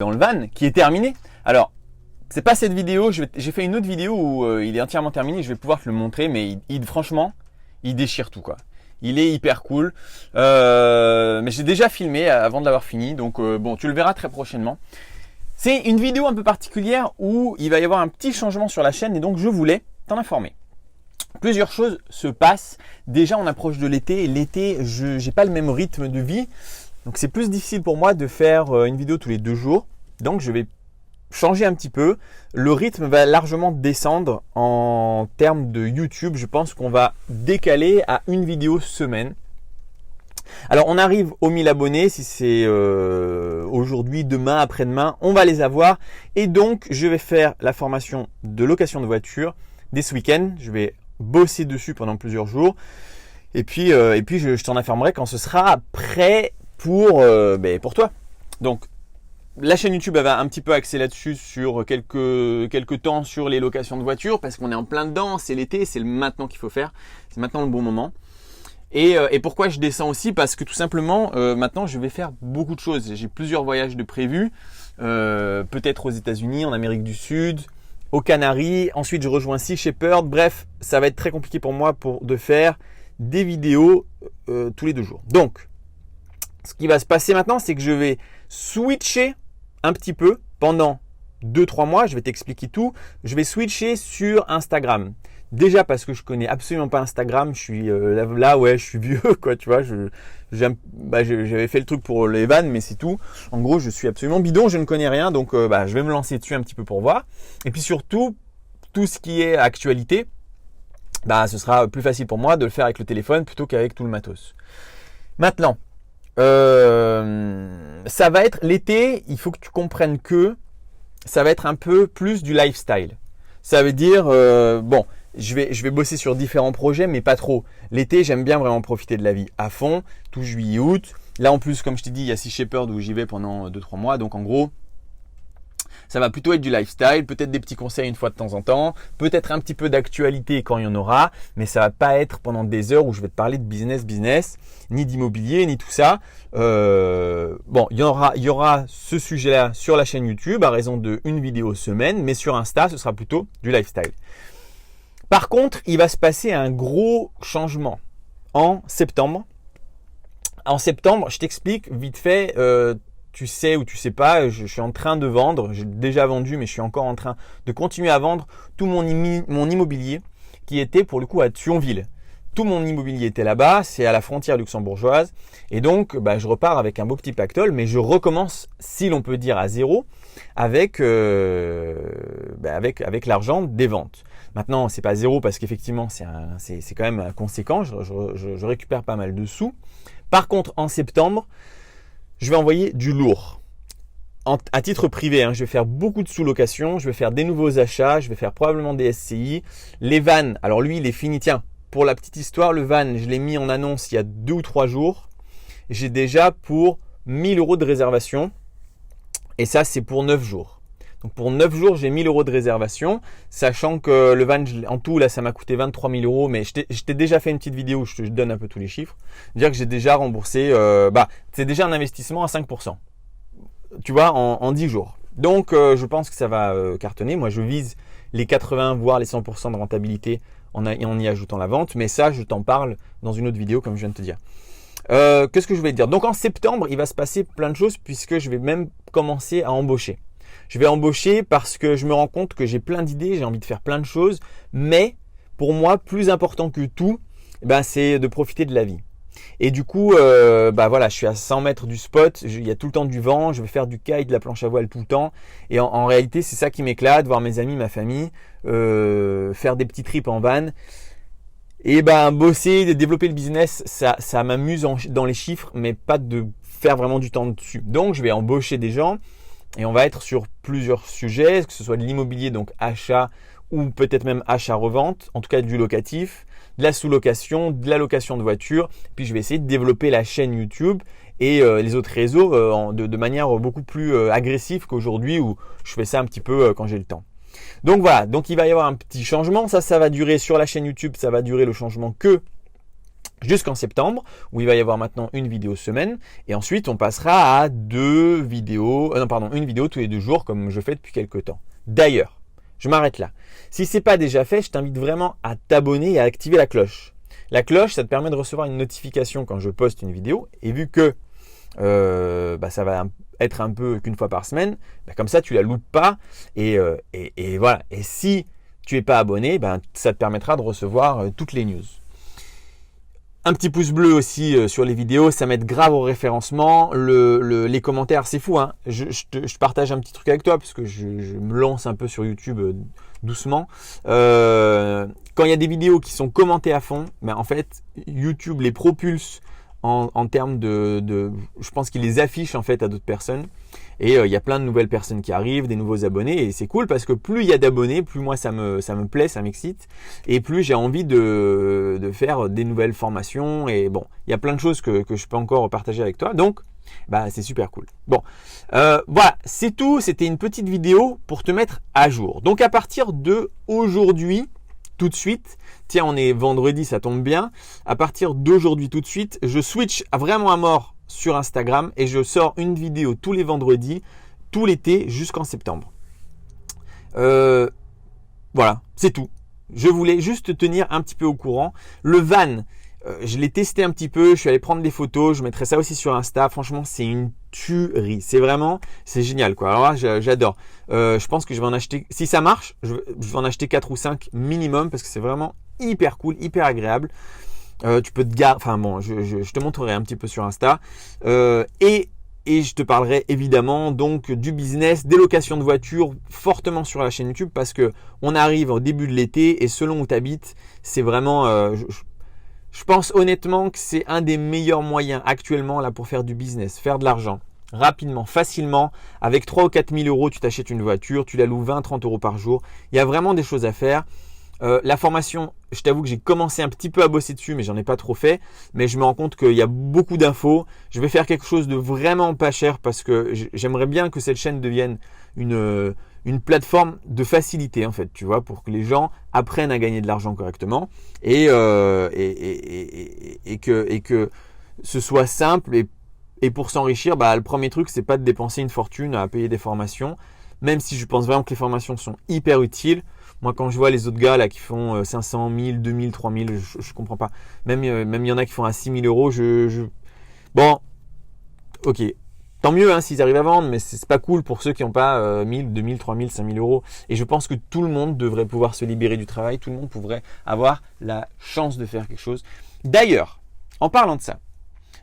dans le van qui est terminé. Alors, c'est pas cette vidéo, j'ai fait une autre vidéo où il est entièrement terminé, je vais pouvoir te le montrer, mais franchement, il déchire tout quoi. Il est hyper cool, mais j'ai déjà filmé avant de l'avoir fini, donc bon, tu le verras très prochainement. C'est une vidéo un peu particulière où il va y avoir un petit changement sur la chaîne et donc je voulais t'en informer. Plusieurs choses se passent. Déjà, on approche de l'été et l'été, je n'ai pas le même rythme de vie. Donc, c'est plus difficile pour moi de faire une vidéo tous les 2 jours. Donc, je vais changer un petit peu. Le rythme va largement descendre en termes de YouTube. Je pense qu'on va décaler à une vidéo semaine. Alors, on arrive aux 1000 abonnés. Si c'est aujourd'hui, demain, après-demain, on va les avoir. Et donc, je vais faire la formation de location de voiture dès ce week-end. Je vais bosser dessus pendant plusieurs jours. Et puis je t'en informerai quand ce sera prêt pour toi. Donc, la chaîne YouTube elle va un petit peu axer là-dessus sur quelques temps sur les locations de voitures parce qu'on est en plein dedans, c'est l'été, c'est maintenant qu'il faut faire, c'est maintenant le bon moment. Et pourquoi je descends aussi? Parce que tout simplement, maintenant je vais faire beaucoup de choses. J'ai plusieurs voyages de prévus, peut-être aux États-Unis, en Amérique du Sud, aux Canaries. Ensuite, je rejoins Sea Shepherd. Bref, ça va être très compliqué pour moi de faire des vidéos tous les 2 jours. Donc, ce qui va se passer maintenant, c'est que je vais switcher un petit peu pendant 2-3 mois. Je vais t'expliquer tout. Je vais switcher sur Instagram. Déjà parce que je connais absolument pas Instagram. Je suis je suis vieux, quoi. Tu vois, j'avais fait le truc pour les vannes, mais c'est tout. En gros, je suis absolument bidon. Je ne connais rien, donc je vais me lancer dessus un petit peu pour voir. Et puis surtout, tout ce qui est actualité, ce sera plus facile pour moi de le faire avec le téléphone plutôt qu'avec tout le matos. Maintenant. Ça va être l'été, il faut que tu comprennes que ça va être un peu plus du lifestyle. Ça veut dire, je vais bosser sur différents projets, mais pas trop. L'été, j'aime bien vraiment profiter de la vie à fond, tout juillet, août. Là, en plus, comme je t'ai dit, il y a Sea Shepherd où j'y vais pendant 2-3 mois. Donc, en gros, ça va plutôt être du lifestyle, peut-être des petits conseils une fois de temps en temps, peut-être un petit peu d'actualité quand il y en aura, mais ça va pas être pendant des heures où je vais te parler de business, ni d'immobilier, ni tout ça. Il y aura ce sujet-là sur la chaîne YouTube à raison de une vidéo semaine, mais sur Insta, ce sera plutôt du lifestyle. Par contre, il va se passer un gros changement en septembre. En septembre, je t'explique vite fait. Tu sais ou tu sais pas, je suis en train de vendre, j'ai déjà vendu mais je suis encore en train de continuer à vendre tout mon immobilier qui était pour le coup à Thionville. Tout mon immobilier était là-bas, c'est à la frontière luxembourgeoise et donc je repars avec un beau petit pactole mais je recommence, si l'on peut dire, à zéro avec l'argent des ventes. Maintenant, c'est pas zéro parce qu'effectivement c'est quand même conséquent, je récupère pas mal de sous. Par contre, en septembre, je vais envoyer du lourd. À titre privé, je vais faire beaucoup de sous-location, je vais faire des nouveaux achats, je vais faire probablement des SCI. Les vannes, alors lui, il est fini. Tiens, pour la petite histoire, le van, je l'ai mis en annonce il y a 2 ou 3 jours. J'ai déjà pour 1000 € de réservation. Et ça, c'est pour 9 jours. Donc pour 9 jours, j'ai 1000 € de réservation, sachant que le van, en tout, là, ça m'a coûté 23 000 €. Mais je t'ai déjà fait une petite vidéo où je te donne un peu tous les chiffres. Dire que j'ai déjà remboursé, c'est déjà un investissement à 5%. Tu vois, en 10 jours. Donc, je pense que ça va cartonner. Moi, je vise les 80, voire les 100% de rentabilité en y ajoutant la vente. Mais ça, je t'en parle dans une autre vidéo, comme je viens de te dire. Qu'est-ce que je vais te dire? Donc, en septembre, il va se passer plein de choses puisque je vais même commencer à embaucher. Je vais embaucher parce que je me rends compte que j'ai plein d'idées, j'ai envie de faire plein de choses. Mais pour moi, plus important que tout, c'est de profiter de la vie. Et du coup, je suis à 100 mètres du spot, il y a tout le temps du vent, je vais faire du kite, de la planche à voile tout le temps. Et en réalité, c'est ça qui m'éclate, voir mes amis, ma famille, faire des petits trips en van. Et bosser, développer le business, ça m'amuse dans les chiffres, mais pas de faire vraiment du temps dessus. Donc, je vais embaucher des gens et on va être sur plusieurs sujets, que ce soit de l'immobilier, donc achat ou peut-être même achat-revente, en tout cas du locatif, de la sous-location, de la location de voiture. Puis je vais essayer de développer la chaîne YouTube et les autres réseaux de manière beaucoup plus agressive qu'aujourd'hui où je fais ça un petit peu quand j'ai le temps. Donc voilà, donc il va y avoir un petit changement. Ça va durer sur la chaîne YouTube, ça va durer le changement que jusqu'en septembre, où il va y avoir maintenant une vidéo semaine, et ensuite on passera à une vidéo tous les 2 jours, comme je fais depuis quelques temps. D'ailleurs, je m'arrête là. Si ce n'est pas déjà fait, je t'invite vraiment à t'abonner et à activer la cloche. La cloche, ça te permet de recevoir une notification quand je poste une vidéo, et vu que ça va être un peu qu'une fois par semaine, comme ça tu la loupes pas, et voilà. Et si tu n'es pas abonné, ça te permettra de recevoir toutes les news. Un petit pouce bleu aussi sur les vidéos, ça m'aide grave au référencement. Les commentaires, c'est fou, hein. Je partage un petit truc avec toi parce que je me lance un peu sur YouTube doucement. Quand il y a des vidéos qui sont commentées à fond, en fait, YouTube les propulse en termes je pense qu'il les affiche en fait à d'autres personnes. Et il y a plein de nouvelles personnes qui arrivent, des nouveaux abonnés, et c'est cool parce que plus il y a d'abonnés, plus moi ça me plaît, ça m'excite, et plus j'ai envie de faire des nouvelles formations. Et bon, il y a plein de choses que je peux encore partager avec toi, donc c'est super cool. Bon, voilà, c'est tout. C'était une petite vidéo pour te mettre à jour. Donc à partir de aujourd'hui, tout de suite, tiens, on est vendredi, ça tombe bien. À partir d'aujourd'hui, tout de suite, je switch vraiment à mort sur Instagram et je sors une vidéo tous les vendredis, tout l'été jusqu'en septembre. Voilà, c'est tout. Je voulais juste te tenir un petit peu au courant. Le van, je l'ai testé un petit peu, je suis allé prendre des photos, je mettrai ça aussi sur Insta. Franchement, c'est une tuerie. C'est génial, quoi. Alors là, j'adore. Je pense que je vais en acheter, si ça marche, je vais en acheter 4 ou 5 minimum parce que c'est vraiment hyper cool, hyper agréable. Tu peux te garer, je te montrerai un petit peu sur Insta. Et je te parlerai évidemment donc du business, des locations de voitures fortement sur la chaîne YouTube parce que on arrive au début de l'été et selon où tu habites, c'est vraiment, je pense honnêtement que c'est un des meilleurs moyens actuellement là pour faire du business, faire de l'argent rapidement, facilement. Avec 3 ou 4 000 euros, tu t'achètes une voiture, tu la loues 20-30 euros par jour. Il y a vraiment des choses à faire. La formation, je t'avoue que j'ai commencé un petit peu à bosser dessus, mais j'en ai pas trop fait. Mais je me rends compte qu'il y a beaucoup d'infos. Je vais faire quelque chose de vraiment pas cher parce que j'aimerais bien que cette chaîne devienne une plateforme de facilité en fait, tu vois, pour que les gens apprennent à gagner de l'argent correctement et que ce soit simple. Et pour s'enrichir, le premier truc, c'est pas de dépenser une fortune à payer des formations, même si je pense vraiment que les formations sont hyper utiles. Moi, quand je vois les autres gars là qui font 500, 1000, 2000, 3000, je comprends pas. Même il y en a qui font à 6000 euros. Bon, ok. Tant mieux s'ils arrivent à vendre, mais c'est pas cool pour ceux qui n'ont pas 1000, 2000, 3000, 5000 euros. Et je pense que tout le monde devrait pouvoir se libérer du travail. Tout le monde pourrait avoir la chance de faire quelque chose. D'ailleurs, en parlant de ça,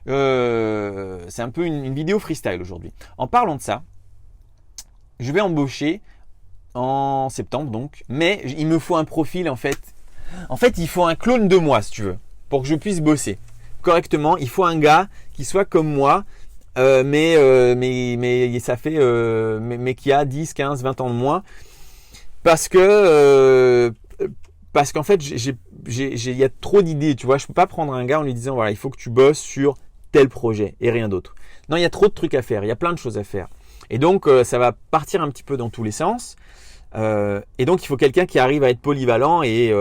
c'est un peu une vidéo freestyle aujourd'hui. En parlant de ça, je vais embaucher en septembre donc, mais il me faut un profil en fait. En fait, il faut un clone de moi si tu veux, pour que je puisse bosser correctement. Il faut un gars qui soit comme moi, mais ça fait, mais qui a 10, 15, 20 ans de moins, parce qu'en fait, il y a trop d'idées, tu vois. Je peux pas prendre un gars en lui disant voilà, il faut que tu bosses sur tel projet et rien d'autre. Non, il y a trop de trucs à faire, il y a plein de choses à faire. Et donc, ça va partir un petit peu dans tous les sens. Et donc, il faut quelqu'un qui arrive à être polyvalent et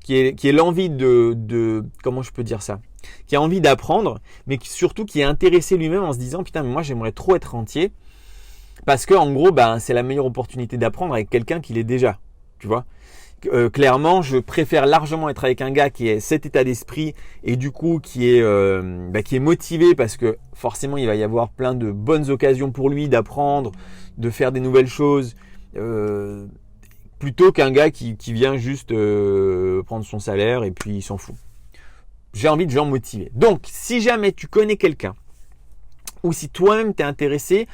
qui ait l'envie de comment je peux dire ça, qui a envie d'apprendre, mais surtout qui est intéressé lui-même en se disant putain, mais moi j'aimerais trop être rentier parce que en gros, c'est la meilleure opportunité d'apprendre avec quelqu'un qui l'est déjà, tu vois. Clairement, je préfère largement être avec un gars qui ait cet état d'esprit et du coup qui est motivé parce que forcément il va y avoir plein de bonnes occasions pour lui d'apprendre, de faire des nouvelles choses, plutôt qu'un gars qui vient juste prendre son salaire et puis il s'en fout. J'ai envie de gens motivés. Donc, si jamais tu connais quelqu'un ou si toi-même t'es intéressé,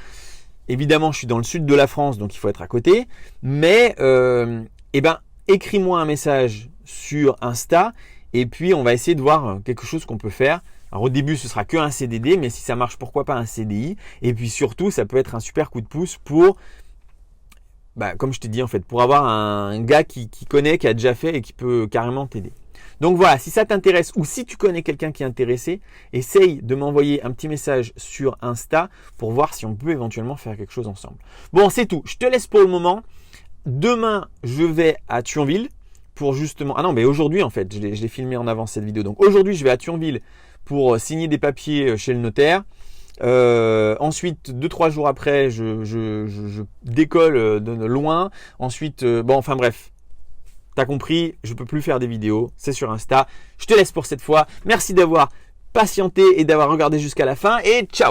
évidemment, je suis dans le sud de la France, donc il faut être à côté, mais écris-moi un message sur Insta et puis on va essayer de voir quelque chose qu'on peut faire. Alors au début, ce sera qu'un CDD, mais si ça marche, pourquoi pas un CDI. Et puis surtout, ça peut être un super coup de pouce pour, comme je t'ai dit en fait, pour avoir un gars qui connaît, qui a déjà fait et qui peut carrément t'aider. Donc voilà, si ça t'intéresse ou si tu connais quelqu'un qui est intéressé, essaye de m'envoyer un petit message sur Insta pour voir si on peut éventuellement faire quelque chose ensemble. Bon, c'est tout. Je te laisse pour le moment. Demain, je vais à Thionville pour justement… Ah non, mais aujourd'hui en fait, je l'ai filmé en avance cette vidéo. Donc aujourd'hui, je vais à Thionville pour signer des papiers chez le notaire. Ensuite, 2-3 jours après, je décolle de loin. Ensuite, bon, enfin bref. T'as compris, je peux plus faire des vidéos, c'est sur Insta. Je te laisse pour cette fois. Merci d'avoir patienté et d'avoir regardé jusqu'à la fin et ciao!